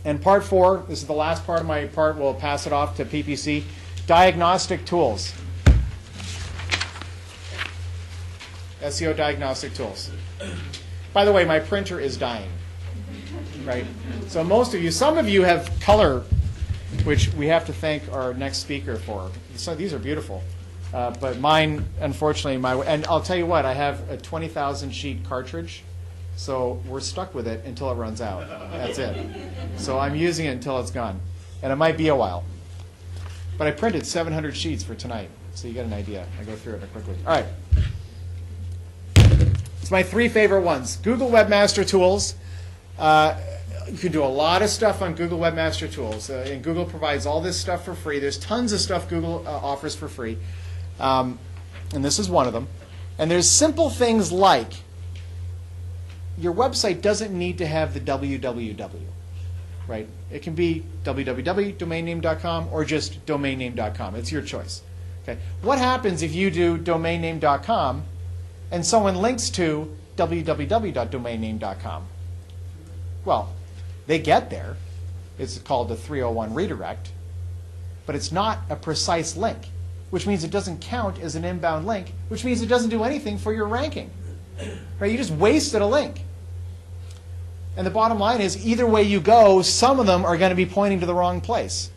And part 4, this is the last part of my part, we'll pass it off to PPC, diagnostic tools. SEO diagnostic tools. By the way, my printer is dying, right? So most of you, some of you have color, which we have to thank our next speaker for. So these are beautiful. But mine, unfortunately, and I'll tell you what, I have a 20,000 sheet cartridge, so we're stuck with it until it runs out. That's it. So I'm using it until it's gone. And it might be a while. But I printed 700 sheets for tonight, so you get an idea. I go through it quickly. All right. It's my 3 favorite ones. Google Webmaster Tools. You can do a lot of stuff on Google Webmaster Tools. And Google provides all this stuff for free. There's tons of stuff Google offers for free. And this is one of them. And there's simple things like your website doesn't need to have the www, right? It can be www.domainname.com or just domainname.com. It's your choice. Okay. What happens if you do domainname.com and someone links to www.domainname.com? Well, they get there. It's called a 301 redirect, but it's not a precise link, which means it doesn't count as an inbound link, which means it doesn't do anything for your ranking. Right? You just wasted a link. And the bottom line is, either way you go, some of them are going to be pointing to the wrong place.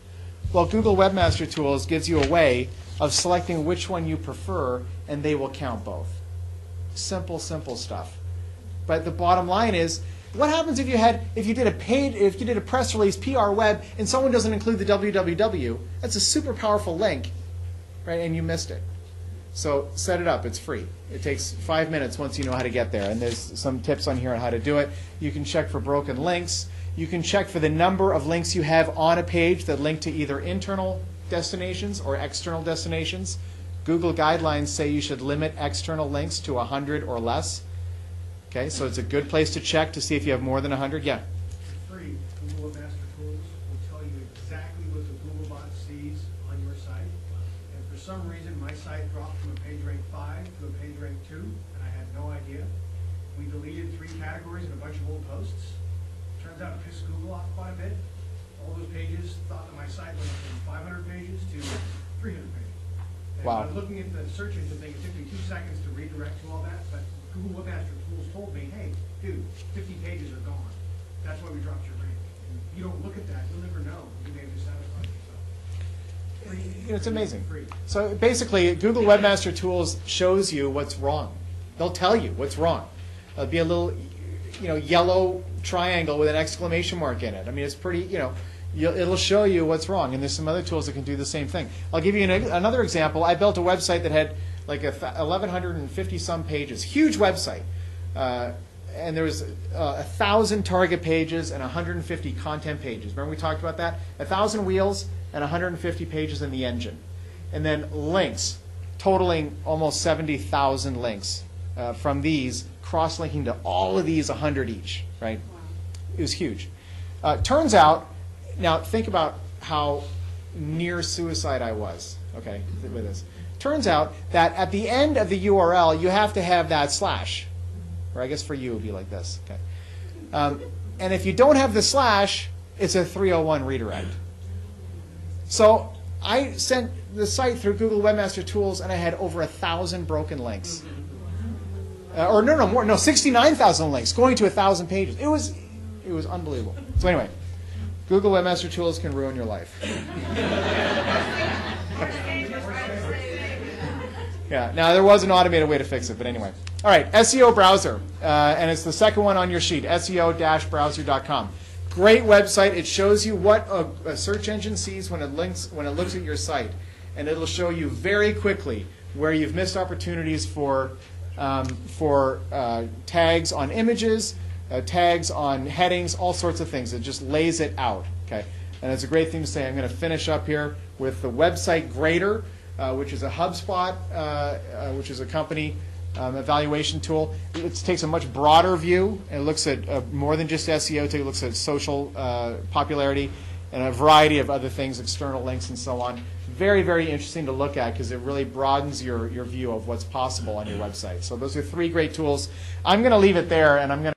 Well, Google Webmaster Tools gives you a way of selecting which one you prefer, and they will count both. Simple, simple stuff. But the bottom line is, what happens if you did a press release, PR web, and someone doesn't include the www? That's a super powerful link, right? And you missed it. So set it up. It's free. It takes 5 minutes once you know how to get there. And there's some tips on here on how to do it. You can check for broken links. You can check for the number of links you have on a page that link to either internal destinations or external destinations. Google guidelines say you should limit external links to 100 or less. Okay, so it's a good place to check to see if you have more than 100. Yeah? For free, Google Webmaster Tools will tell you exactly what the Googlebot sees on your site. And for some reason, my site dropped from a page rank 5 to a page rank 2, and I had no idea. We deleted 3 categories and a bunch of old posts. Turns out it pissed Google off quite a bit. All those pages thought that my site went from 500 pages to 300 pages. And Wow. when I was looking at the search engine thing, it took me 2 seconds to redirect to all that, but Google Webmaster Tools told me, hey, dude, 50 pages are gone. That's why we dropped your rank. And you don't look at that, you'll never know. You may have dissatisfied yourself. Free. It's amazing. Free. So basically, Google Webmaster Tools shows you what's wrong. They'll tell you what's wrong. There'll be a little, yellow triangle with an exclamation mark in it. I mean, it's pretty, it'll show you what's wrong. And there's some other tools that can do the same thing. I'll give you another example. I built a website that had like 1,150 some pages, huge website. And there was 1,000 target pages and 150 content pages. Remember we talked about that? 1,000 wheels and 150 pages in the engine. And then links, totaling almost 70,000 links from these, cross-linking to all of these 100 each, right? Wow. It was huge. Turns out, now think about how near suicide I was, okay, with this. Turns out that at the end of the URL, you have to have that slash. Or I guess for you it would be like this. Okay. And if you don't have the slash, it's a 301 redirect. So I sent the site through Google Webmaster Tools, and I had over 1,000 broken links. No, 69,000 links, going to 1,000 pages. It was unbelievable. So anyway, Google Webmaster Tools can ruin your life. Yeah, now there was an automated way to fix it, but anyway. All right, SEO Browser, and it's the second one on your sheet, SEO-browser.com. Great website. It shows you what a search engine sees when it looks at your site, and it'll show you very quickly where you've missed opportunities for tags on images, tags on headings, all sorts of things. It just lays it out. Okay, and it's a great thing to say. I'm going to finish up here with the website grader, which is a Hubspot, which is a company evaluation tool. It takes a much broader view. It looks at more than just SEO. It looks at social popularity and a variety of other things, external links and so on. Very, very interesting to look at because it really broadens your view of what's possible on your website. So those are 3 great tools. I'm going to leave it there, and I'm going